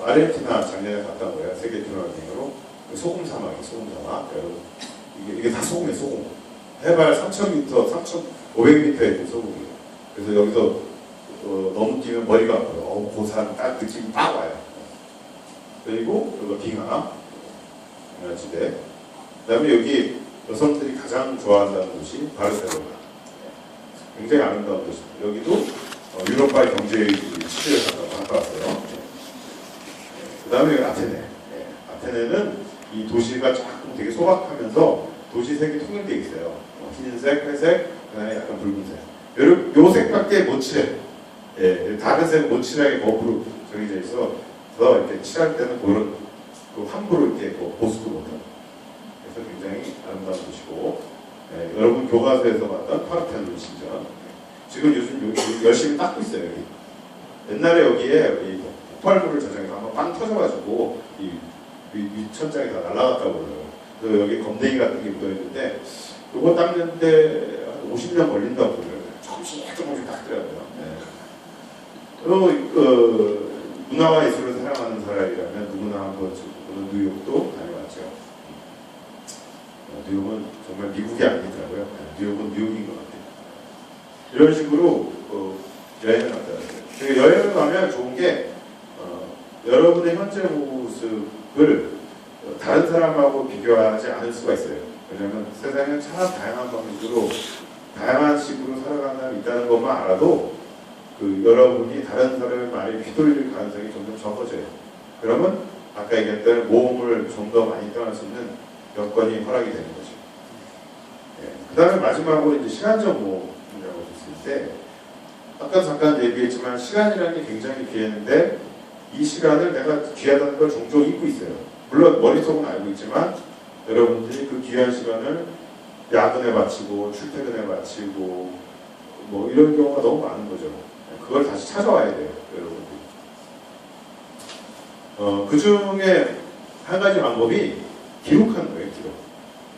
아르헨티나 작년에 갔다 온 거예요. 세계 투어여행으로. 소금 사막. 이게 다 소금이에요, 소금. 해발 3,000m, 3,500m에 있는 소금이에요. 그래서 여기서 너무 뛰면 머리가 아파요. 고산 딱 느낌이 딱 와요. 그리고 여기가 빙하, 지대. 그 다음에 여기 여성들이 가장 좋아한다는 곳이 바르셀로나. 굉장히 아름다운 도시입니다. 여기도 유럽과의 경제 치료를 갔다 왔어요. 그 다음에 여기 아테네. 아테네는 이 도시가 조금 되게 소박하면서 도시색이 통일되어 있어요. 흰색, 회색, 그 다음에 약간 붉은색. 요 색밖에 못 칠해. 다른 색 못 칠하게 거꾸로 정해져 있어. 그래서 이렇게 칠할 때는 그런 함부로 이렇게 보수도 못하고. 그래서 굉장히 아름다운 도시고. 여러분 교과서에서 봤던 파르테논 신전. 지금 요즘 여기 열심히 닦고 있어요. 여기. 옛날에 여기에 이 폭발물을 저장해서 한번 빵 터져가지고 이 천장이 다 날아갔다고 그래요. 그래서 여기 검댕이 같은 게 묻어있는데 이거 닦는데 한 50년 걸린다고 그래요. 조금씩 닦더라고요. 문화와 예술을 사랑하는 사람이라면 누구나 한번 뉴욕도 다녀왔죠. 뉴욕은 정말 미국이 아니더라고요. 뉴욕은 뉴욕인 것 같아요. 이런 식으로 여행을 갔다 왔어요. 여행을 가면 좋은 게 여러분의 현재 모습을 다른 사람하고 비교하지 않을 수가 있어요. 왜냐하면 세상에 참 다양한 방식으로 다양한 식으로 살아가는 사람이 있다는 것만 알아도 여러분이 다른 사람의 말에 휘둘릴 가능성이 점점 적어져요. 그러면 아까 얘기했던 모험을 좀 더 많이 떠날 수 있는 여건이 허락이 되는 거죠. 그 다음에 마지막으로 이제 시간적 모험이라고 했을 때 아까 잠깐 얘기했지만 시간이라는 게 굉장히 귀했는데 이 시간을 내가 귀하다는 걸 종종 잊고 있어요. 물론 머릿속은 알고 있지만 여러분들이 그 귀한 시간을 야근에 바치고 출퇴근에 바치고 뭐 이런 경우가 너무 많은 거죠. 그걸 다시 찾아와야 돼요, 여러분들이. 그 중에 한 가지 방법이 기록하는 거예요,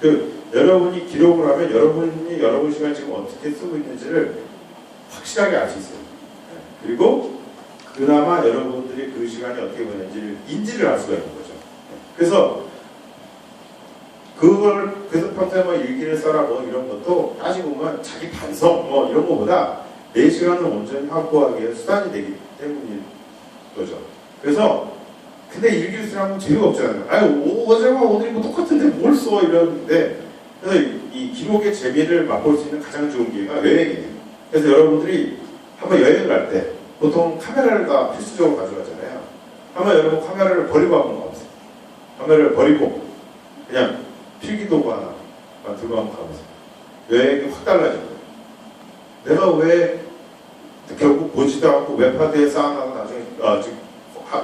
기록. 여러분이 기록을 하면 여러분이 여러분 시간 지금 어떻게 쓰고 있는지를 확실하게 알 수 있어요. 그리고 그나마 여러분들이 그 시간이 어떻게 보냈는지를 인지를 할 수가 있는 거죠. 그래서 그래서 평소에 뭐 일기를 써라 뭐 이런 것도 따지고 보면 자기 반성 뭐 이런 거보다 내 시간을 온전히 확보하기 위해 수단이 되기 때문인 거죠. 그래서 근데 일기를 쓰라면 재미가 없잖아요. 아유 어제와 오늘이 뭐 똑같은데 뭘 써 이러는데 그래서 이 기록의 재미를 맛볼 수 있는 가장 좋은 기회가 여행이에요. 그래서 여러분들이 한번 여행을 갈 때 보통 카메라를 다 필수적으로 가져가잖아요. 한번 여러분 카메라를 버리고 한번 가보세요. 카메라를 버리고 그냥 필기도구 하나만 들고 한번 가보세요. 여행이 확 달라질 거예요. 내가 왜 결국 보지도 않고 웹하드에 쌓아놔서 나중에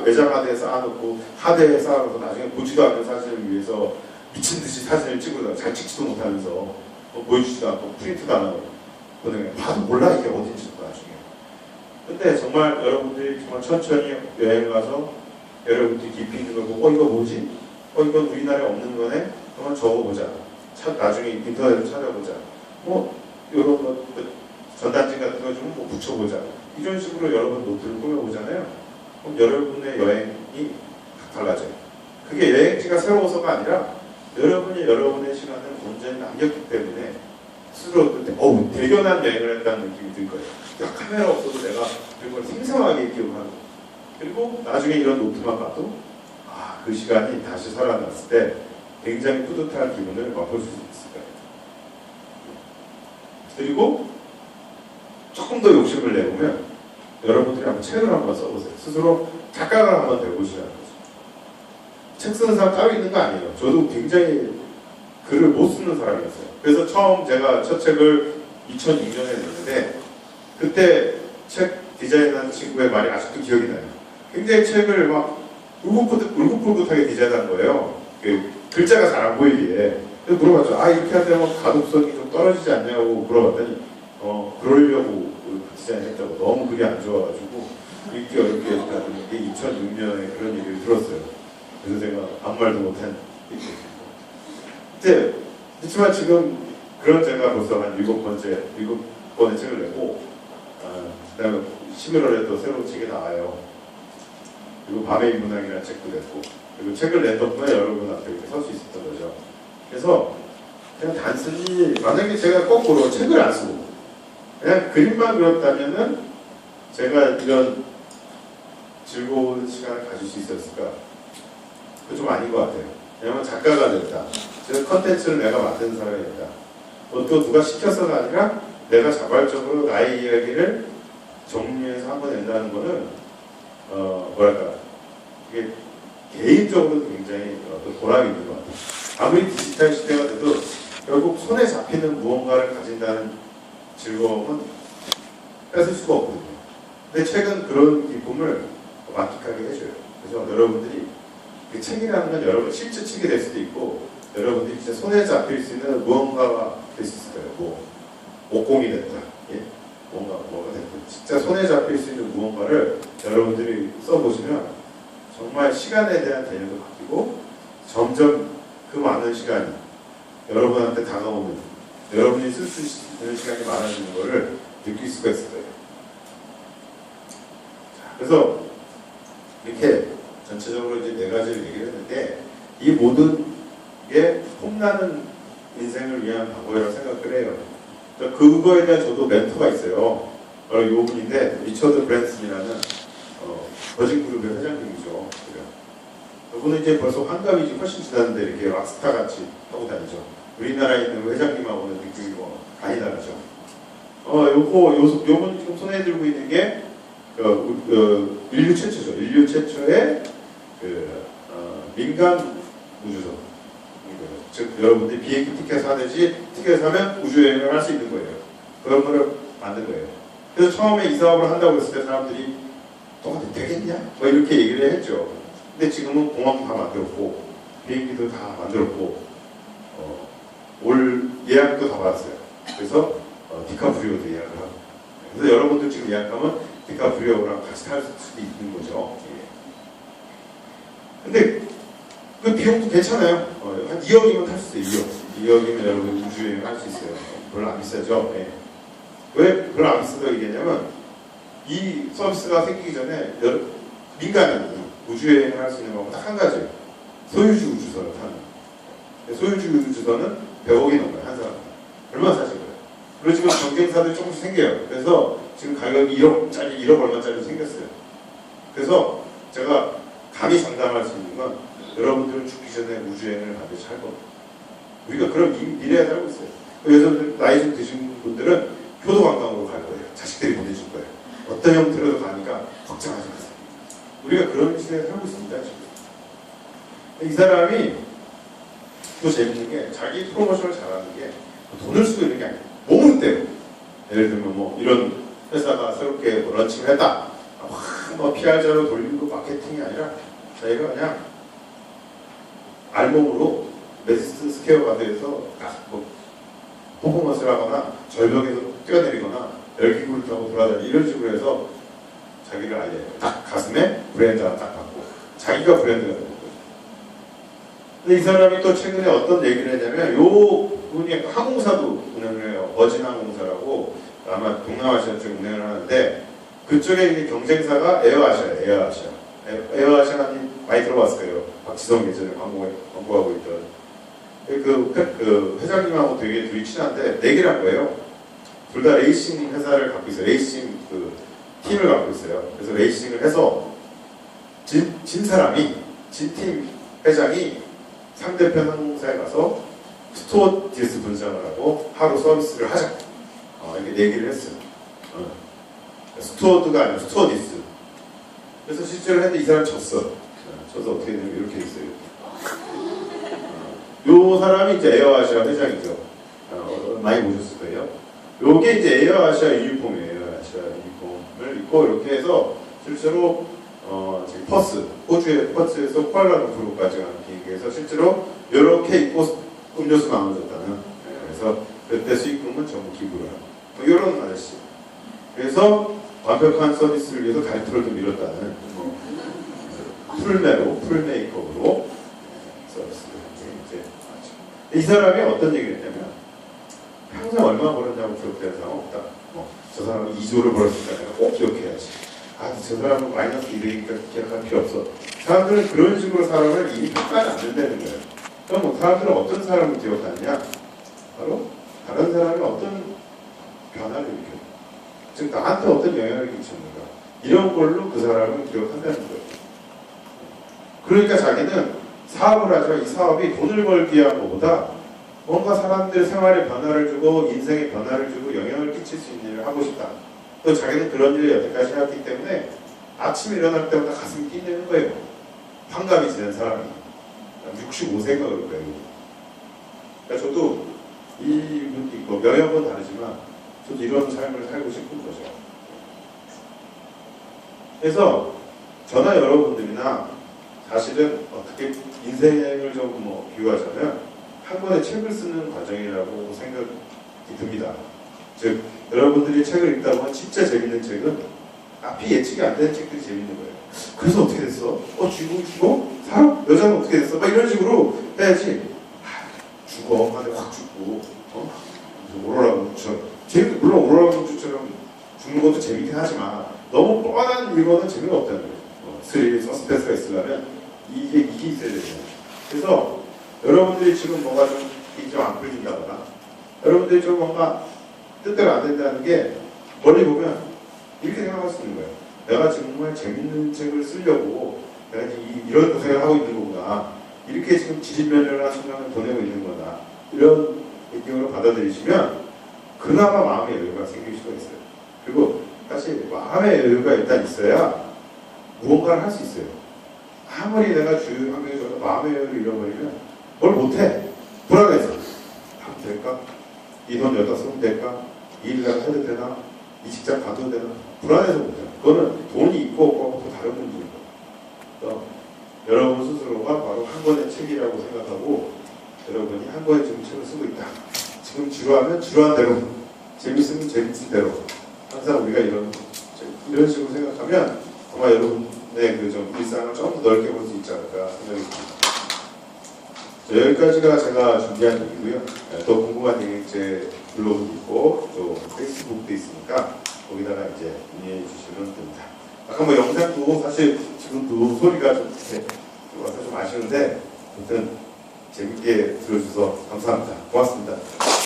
외장 하드에 쌓아놓고 하드에 쌓아놓고 나중에 보지도 않는 사진을 위해서 미친듯이 사진을 찍으다가 잘 찍지도 못하면서 보여주지도 않고 프린트도 안 하고 봐도 몰라 이게 어딘지도 나중에. 근데 정말 여러분들이 정말 천천히 여행 가서 여러분들이 깊이 있는 걸 보고 이거 뭐지? 이건 우리나라에 없는 거네? 그러면 적어보자. 나중에 인터넷을 찾아보자. 이런 거 전단지 같은 거 좀 붙여보자. 이런 식으로 여러분 노트를 꾸며보잖아요. 그럼 여러분의 여행이 달라져요. 그게 여행지가 새로워서가 아니라 여러분이 여러분의 시간을 온전히 남겼기 때문에 스스로 대견한 여행을 했다는 느낌이 들 거예요. 카메라 없어도 내가 그걸 생생하게 기억하고 그리고 나중에 이런 노트만 봐도 그 시간이 다시 살아났을 때 굉장히 뿌듯한 기분을 맛볼 수 있을 거예요. 그리고 조금 더 욕심을 내보면 여러분들이 한번 책을 한번 써보세요. 스스로 작가가 한번 되보시라는 거죠. 책 쓰는 사람 따로 있는 거 아니에요. 저도 굉장히 글을 못 쓰는 사람이었어요. 그래서 처음 제가 첫 책을 2006년에 냈는데 그때 책 디자인하는 친구의 말이 아직도 기억이 나요. 굉장히 책을 막 울긋불긋하게 디자인한 거예요. 글자가 잘 안 보이기에. 그래서 물어봤죠. 이렇게 하면 가독성이 좀 떨어지지 않냐고 물어봤더니 그러려고 디자인했다고. 너무 글이 안 좋아가지고 읽기 어렵게 했다는 게 2006년에 그런 얘기를 들었어요. 그래서 제가 아무 말도 못한 근데 그렇지만 지금 그런 제가 벌써 한 7번의 책을 내고 그 다음에 11월에 또 새로운 책이 나와요. 그리고 밤의 인문학이라는 책도 냈고, 그리고 책을 낸 덕분에 여러분 앞에 이렇게 설 수 있었던 거죠. 그래서 그냥 단순히 만약에 제가 거꾸로 책을 안 쓰고 그냥 그림만 그렸다면은 제가 이런 즐거운 시간을 가질 수 있었을까? 그건 좀 아닌 것 같아요. 왜냐면 작가가 됐다. 즉 컨텐츠를 내가 만드는 사람이 됐다. 또 누가 시켜서가 아니라 내가 자발적으로 나의 이야기를 정리해서 한번 낸다는 거는 뭐랄까 이게 개인적으로도 굉장히 보람이 있는 것 같아요. 아무리 디지털 시대가 돼도 결국 손에 잡히는 무언가를 가진다는 즐거움은 뺏을 수가 없거든요. 근데 책은 그런 기쁨을 만끽하게 해줘요. 그래서 여러분들이 그 책이라는 건 여러분 실제 책이 될 수도 있고 여러분들이 진짜 손에 잡힐 수 있는 무언가가 될 수 있을 거예요. 뭐 목공이 됐다. 예? 뭐가 됐다. 진짜 손에 잡힐 수 있는 무언가를 여러분들이 써보시면 정말 시간에 대한 개념도 바뀌고 점점 그 많은 시간이 여러분한테 다가오는 여러분이 쓸 수 있는 시간이 많아지는 것을 느낄 수가 있을 거예요. 자, 그래서 이렇게 전체적으로 이제 4가지를 얘기를 했는데 이 모든 게 폼나는 인생을 위한 방법이라고 생각을 해요. 그거에 대한 저도 멘토가 있어요. 바로 이 분인데 리처드 브랜슨이라는 버진그룹의 회장님이죠. 그분은 이제 벌써 환갑이 훨씬 지났는데 이렇게 락스타 같이 하고 다니죠. 우리나라에 있는 회장님하고는 느낌이 많이 다르죠. 요분 지금 손에 들고 있는 게 인류 최초죠. 인류 최초의 민간 우주선. 즉 여러분들이 비행기 티켓 사듯이 티켓 사면 우주여행을 할 수 있는 거예요. 그런 거를 만든 거예요. 그래서 처음에 이 사업을 한다고 했을 때 사람들이 되겠냐? 뭐 이렇게 얘기를 했죠. 근데 지금은 공항 다 만들었고 비행기도 다 만들었고 올 예약도 다 받았어요. 그래서 디카프리오도 예약을 하고 그래서 여러분들 지금 예약하면 디카프리오랑 같이 탈 수도 있는 거죠. 예. 근데 그 비용도 괜찮아요. 한 2억이면 탈 수 있어요. 2억이면 여러분 우주여행 할 수 있어요. 별로 안 비싸죠. 예. 왜 별로 안 비싸다고 얘기했냐면 이 서비스가 생기기 전에 민간인이 우주여행을 할 수 있는 방법은 딱 한 가지예요. 소유주 우주선을 타는. 소유주 우주선은 100억이 넘어요. 한 사람. 얼마 사실 거예요. 그리고 지금 경쟁사들이 조금씩 생겨요. 그래서 지금 가격이 1억짜리, 1억 얼마짜리도 생겼어요. 그래서 제가 감히 장담할 수 있는 건 여러분들은 죽기 전에 우주여행을 반드시 할 겁니다. 우리가 그런 미래에 살고 있어요. 그래서 나이 좀 드신 분들은 효도 관광으로 갈 거예요. 자식들이 보내줄 거예요. 어떤 형태로도 가니까 걱정하지 마세요. 우리가 그런 시대에 살고 있습니다. 지금. 이 사람이 또 재밌는 게 자기 프로모션을 잘하는 게 돈을 쓰고 있는 게 아니에요. 몸을 떼고 예를 들면 뭐 이런 회사가 새롭게 뭐 런칭을 했다. 뭐 PR자로 돌리고 마케팅이 아니라 자기가 그냥 알몸으로 메디슨 스퀘어 가드에서 뭐 퍼포먼스를 하거나 절벽에서 뛰어내리거나 열기구를 타고 돌아다니 이런 식으로 해서 자기를 알려요. 딱 가슴에 브랜드 하나 딱 받고 자기가 브랜드가 되는 거예요. 근데 이 사람이 또 최근에 어떤 얘기를 했냐면 요 분이 항공사도 운영을 해요. 버진 항공사라고 아마 동남아시아 쪽 운영을 하는데 그쪽에 있는 경쟁사가 에어아시아예요. 에어아시아는 많이 들어봤을 거예요. 박지성 예전에 광고하고 있던 그 회장님하고 되게 둘이 친한데 내기를 한 거예요. 둘 다 레이싱 회사를 갖고 있어요. 레이싱 그 팀을 갖고 있어요. 그래서 레이싱을 해서 진 사람이 진팀 회장이 상대편 항공사에 가서 스튜어디스 분장을 하고 하루 서비스를 하자. 이렇게 얘기를 했어요. 스튜어드가 아니라 스튜어디스. 그래서 실제로 했는데 이 사람 졌어. 져서 어떻게 되냐면 이렇게 됐어요. 요 사람이 이제 에어아시아 회장이죠. 많이 보셨을 거예요. 요게 이제 에어아시아 유니폼이에요. 에어아시아 유니폼을 입고 이렇게 해서 실제로 지금 퍼스, 호주의 퍼스에서 쿠알라룸푸르까지 가는 비행기에서 실제로 이렇게 입고 음료수 나눠줬다는. 그래서 그때 수익금은 전부 기부를 하고 뭐 이런 아저씨. 그래서 완벽한 서비스를 위해서 다이어트를 좀 밀었다는 풀메로, 풀메이크업으로 서비스를 이제 하죠. 이 사람이 어떤 얘기를 했냐면 평생 얼마 벌었냐고 기억되는 사람 없다. 저 사람은 2조를 벌었으니까 내가 꼭 기억해야지. 저 사람은 마이너스 200이니까 기억할 필요 없어. 사람들은 그런 식으로 사람을 이미 평가하지 않는다는 거예요. 그럼 뭐 사람들은 어떤 사람을 기억하느냐? 바로 다른 사람이 어떤 변화를 일으켜, 즉 나한테 어떤 영향을 끼쳤는가, 이런 걸로 그 사람을 기억한다는 거예요. 그러니까 자기는 사업을 하죠. 이 사업이 돈을 벌기 위한 것보다 뭔가 사람들 생활에 변화를 주고 인생에 변화를 주고 영향을 끼칠 수 있는 일을 하고 싶다. 또 자기는 그런 일을 여태까지 해왔기 때문에 아침에 일어날 때마다 가슴이 뛰는 거예요. 환갑이 지난 사람이 65세가 그럴 거예요. 그러니까 저도 뭐 영역은 다르지만 저도 이런 삶을 살고 싶은 거죠. 그래서 저나 여러분들이나 사실은 어떻게 인생을 좀 뭐 비유하자면 한 권의 책을 쓰는 과정이라고 생각이 듭니다. 즉 여러분들이 책을 읽다 보면 진짜 재밌는 책은 앞이 예측이 안 되는 책들이 재밌는 거예요. 그래서 어떻게 됐어? 주인공이 죽어? 살아? 여자는 어떻게 됐어? 막 이런 식으로 해야지. 죽어. 근데 확 죽고 오로라 공주처럼 물론 오로라 공주처럼 죽는 것도 재밌긴 하지만 너무 뻔한 이거는 재미가 없다는 거예요. 스릴, 서스펜스가 있으려면 이게 있어야 되잖아요. 그래서 여러분들이 지금 뭔가 좀 안 풀린다거나 여러분들이 좀 뭔가 뜻대로 안 된다는 게 멀리 보면 이렇게 생각할 수 있는 거예요. 내가 정말 재밌는 책을 쓰려고 내가 이런 고생을 하고 있는 거구나. 이렇게 지금 지진면허나 수명을 보내고 있는 거다. 이런 느낌으로 받아들이시면 그나마 마음의 여유가 생길 수가 있어요. 그리고 사실 마음의 여유가 일단 있어야 무언가를 할 수 있어요. 아무리 내가 주요 환경에 서 마음의 여유를 잃어버리면 뭘 못해. 불안해서 하면 될까? 이 돈 여기다 쓰면 될까? 이 일 내가 해도 되나? 이 직장 가도 되나? 불안해서 못해요. 그거는 돈이 있고 없고 다른 문제인 거예요. 여러분 스스로가 바로 한 권의 책이라고 생각하고 여러분이 한 권의 지금 책을 쓰고 있다. 지금 지루하면 지루한 대로, 재밌으면 재밌은 대로 항상 우리가 이런 식으로 생각하면 아마 여러분의 그 좀 일상을 좀 더 넓게 볼 수 있지 않을까 생각이 듭니다. 여기까지가 제가 준비한 얘기고요. 또 궁금한 얘기 제 블로그도 있고 또 페이스북도 있으니까 거기다가 이제 문의해 주시면 됩니다. 아까 뭐 영상도 사실 지금도 소리가 좀 와서 좀 아쉬운데 아무튼 재밌게 들어주셔서 감사합니다. 고맙습니다.